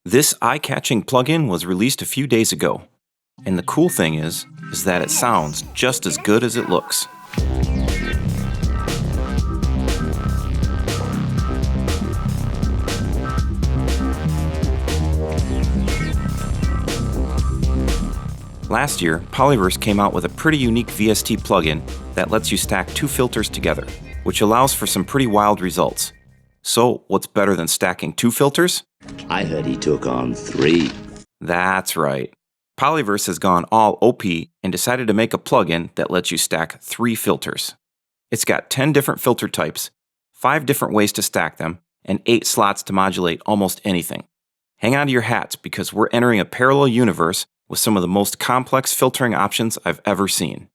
This eye-catching plugin was released a few days ago, and the cool thing is that it sounds just as good as it looks. Last year, Polyverse came out with a pretty unique VST plugin that lets you stack two filters together, which allows for some pretty wild results. So, what's better than stacking two filters? I heard he took on 3. That's right. Polyverse has gone all OP and decided to make a plugin that lets you stack 3 filters. It's got 10 different filter types, 5 different ways to stack them, and 8 slots to modulate almost anything. Hang on to your hats because we're entering a parallel universe with some of the most complex filtering options I've ever seen.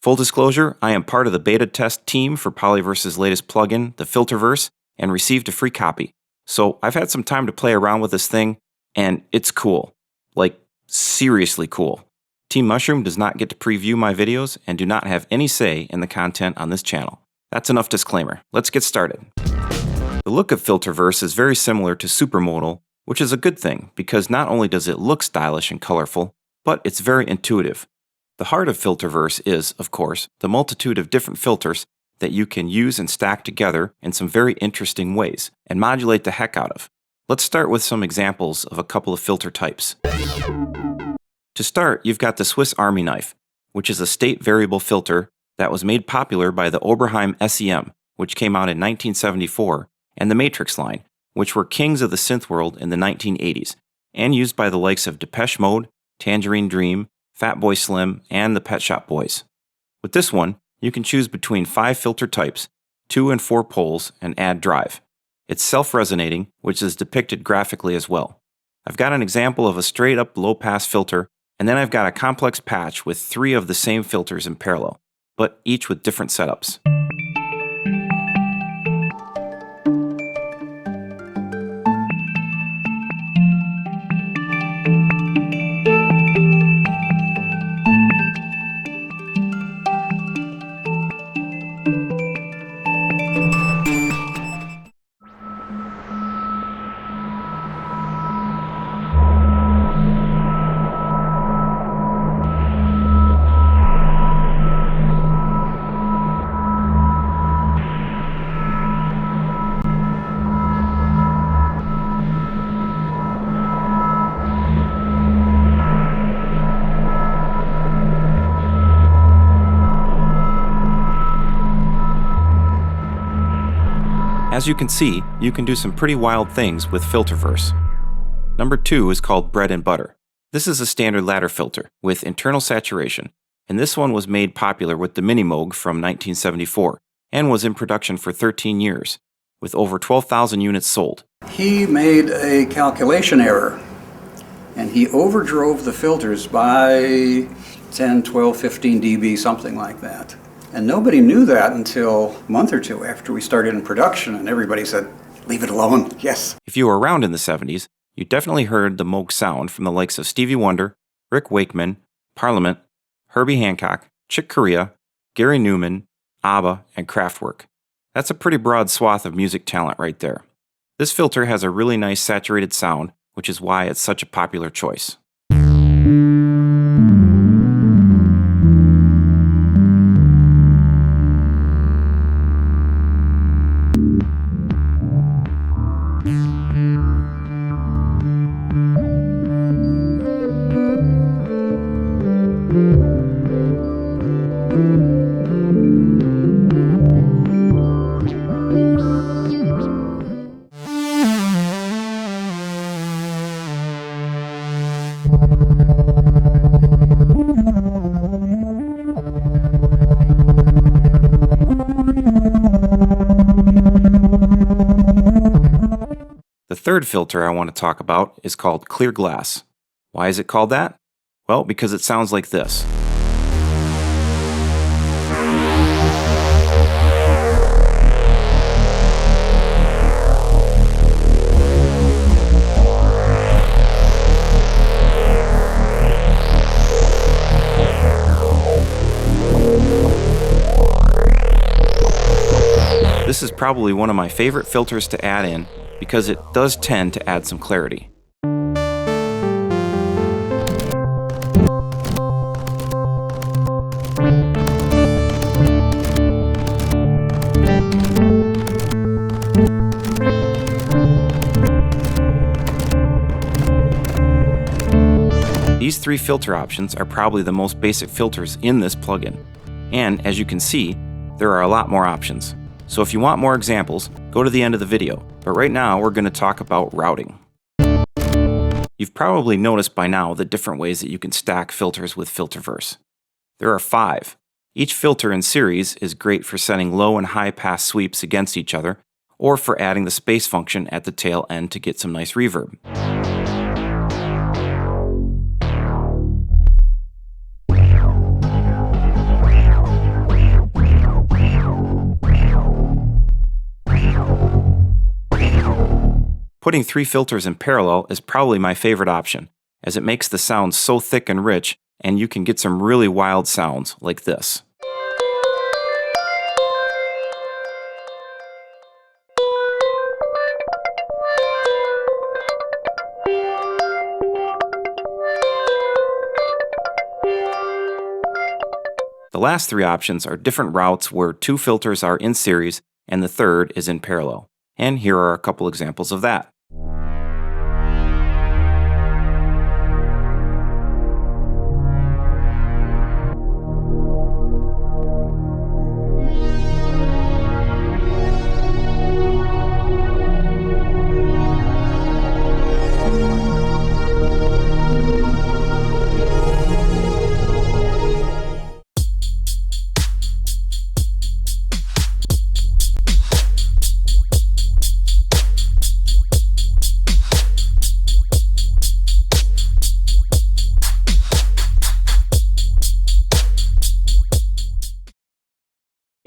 Full disclosure, I am part of the beta test team for Polyverse's latest plugin, the Filterverse, and received a free copy. So I've had some time to play around with this thing, and it's cool. Like, seriously cool. Team Mushroom does not get to preview my videos and do not have any say in the content on this channel. That's enough disclaimer. Let's get started. The look of Filterverse is very similar to Supermodal, which is a good thing because not only does it look stylish and colorful, but it's very intuitive. The heart of Filterverse is, of course, the multitude of different filters that you can use and stack together in some very interesting ways and modulate the heck out of. Let's start with some examples of a couple of filter types. To start, you've got the Swiss Army knife, which is a state variable filter that was made popular by the Oberheim SEM, which came out in 1974, and the Matrix line, which were kings of the synth world in the 1980s, and used by the likes of Depeche Mode, Tangerine Dream, Fatboy Slim, and the Pet Shop Boys. With this one, you can choose between 5 filter types, 2 and 4 poles, and add drive. It's self-resonating, which is depicted graphically as well. I've got an example of a straight-up low-pass filter, and then I've got a complex patch with 3 of the same filters in parallel, but each with different setups. As you can see, you can do some pretty wild things with Filterverse. Number 2 is called Bread and Butter. This is a standard ladder filter with internal saturation, and this one was made popular with the Minimoog from 1974 and was in production for 13 years, with over 12,000 units sold. He made a calculation error, and he overdrove the filters by 10, 12, 15 dB, something like that. And nobody knew that until a month or 2 after we started in production, and everybody said, leave it alone, yes. If you were around in the 70s, you definitely heard the Moog sound from the likes of Stevie Wonder, Rick Wakeman, Parliament, Herbie Hancock, Chick Corea, Gary Newman, ABBA, and Kraftwerk. That's a pretty broad swath of music talent right there. This filter has a really nice saturated sound, which is why it's such a popular choice. The third filter I want to talk about is called Clear Glass. Why is it called that? Well, because it sounds like this. This is probably one of my favorite filters to add in because it does tend to add some clarity. These 3 filter options are probably the most basic filters in this plugin. And as you can see, there are a lot more options. So if you want more examples, go to the end of the video. But right now, we're going to talk about routing. You've probably noticed by now the different ways that you can stack filters with Filterverse. There are 5. Each filter in series is great for setting low and high pass sweeps against each other, or for adding the space function at the tail end to get some nice reverb. Putting 3 filters in parallel is probably my favorite option, as it makes the sound so thick and rich, and you can get some really wild sounds like this. The last 3 options are different routes where 2 filters are in series and the third is in parallel. And here are a couple examples of that.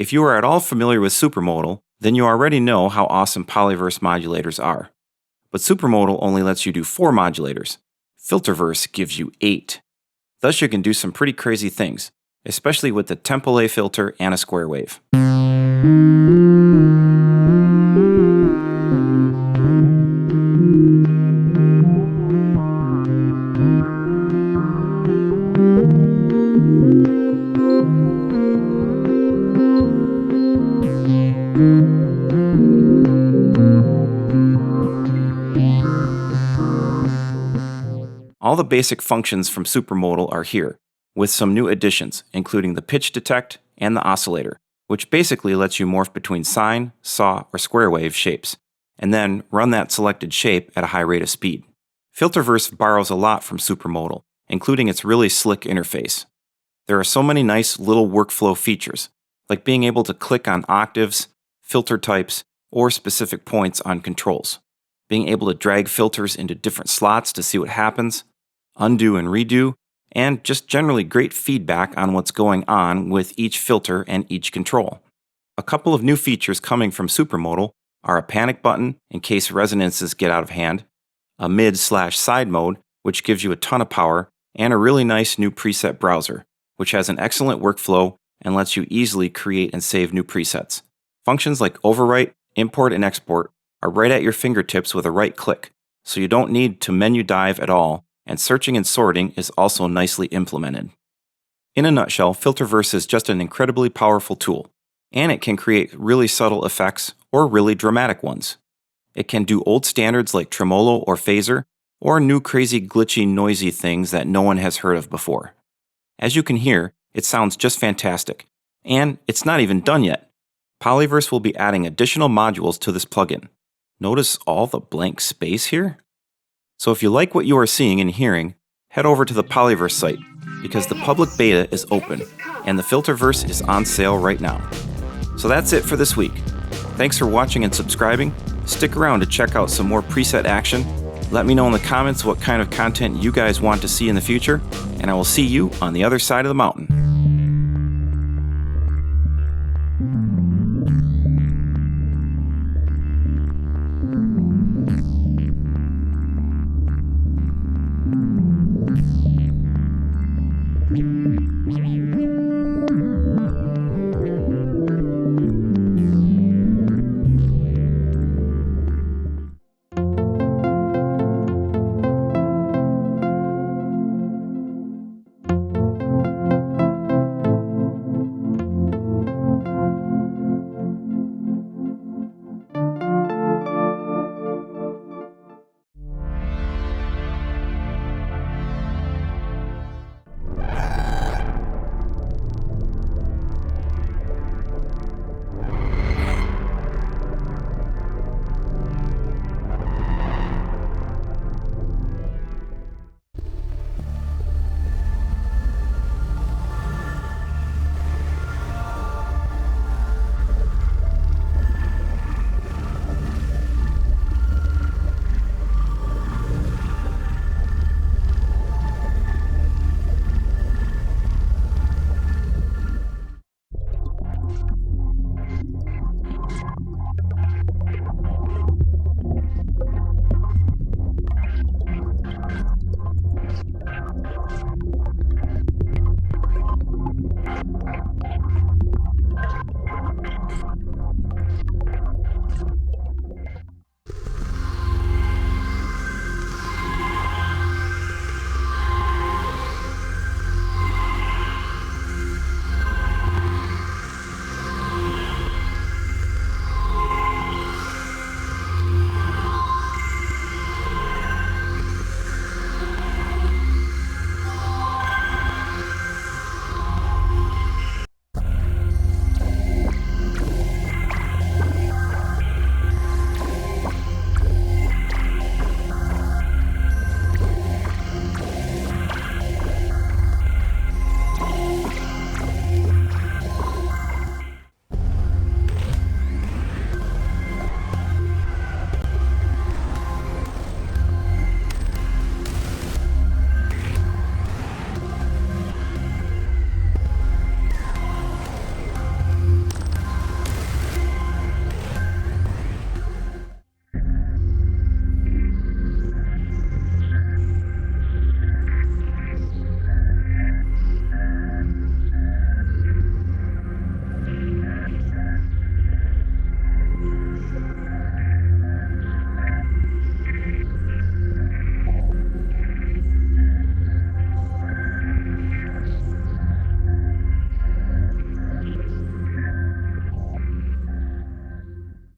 If you are at all familiar with Supermodal, then you already know how awesome Polyverse modulators are. But Supermodal only lets you do 4 modulators. Filterverse gives you 8. Thus you can do some pretty crazy things, especially with the tempo A filter and a square wave. All the basic functions from Supermodal are here, with some new additions, including the pitch detect and the oscillator, which basically lets you morph between sine, saw, or square wave shapes, and then run that selected shape at a high rate of speed. Filterverse borrows a lot from Supermodal, including its really slick interface. There are so many nice little workflow features, like being able to click on octaves, filter types, or specific points on controls, being able to drag filters into different slots to see what happens, undo and redo, and just generally great feedback on what's going on with each filter and each control. A couple of new features coming from Supermodal are a panic button in case resonances get out of hand, a mid/side mode, which gives you a ton of power, and a really nice new preset browser, which has an excellent workflow and lets you easily create and save new presets. Functions like overwrite, import, and export are right at your fingertips with a right click, so you don't need to menu dive at all, and searching and sorting is also nicely implemented. In a nutshell, Filterverse is just an incredibly powerful tool, and it can create really subtle effects or really dramatic ones. It can do old standards like tremolo or phaser, or new crazy glitchy noisy things that no one has heard of before. As you can hear, it sounds just fantastic, and it's not even done yet. Polyverse will be adding additional modules to this plugin. Notice all the blank space here? So if you like what you are seeing and hearing, head over to the Polyverse site, because the public beta is open, and the Filterverse is on sale right now. So that's it for this week. Thanks for watching and subscribing. Stick around to check out some more preset action. Let me know in the comments what kind of content you guys want to see in the future, and I will see you on the other side of the mountain.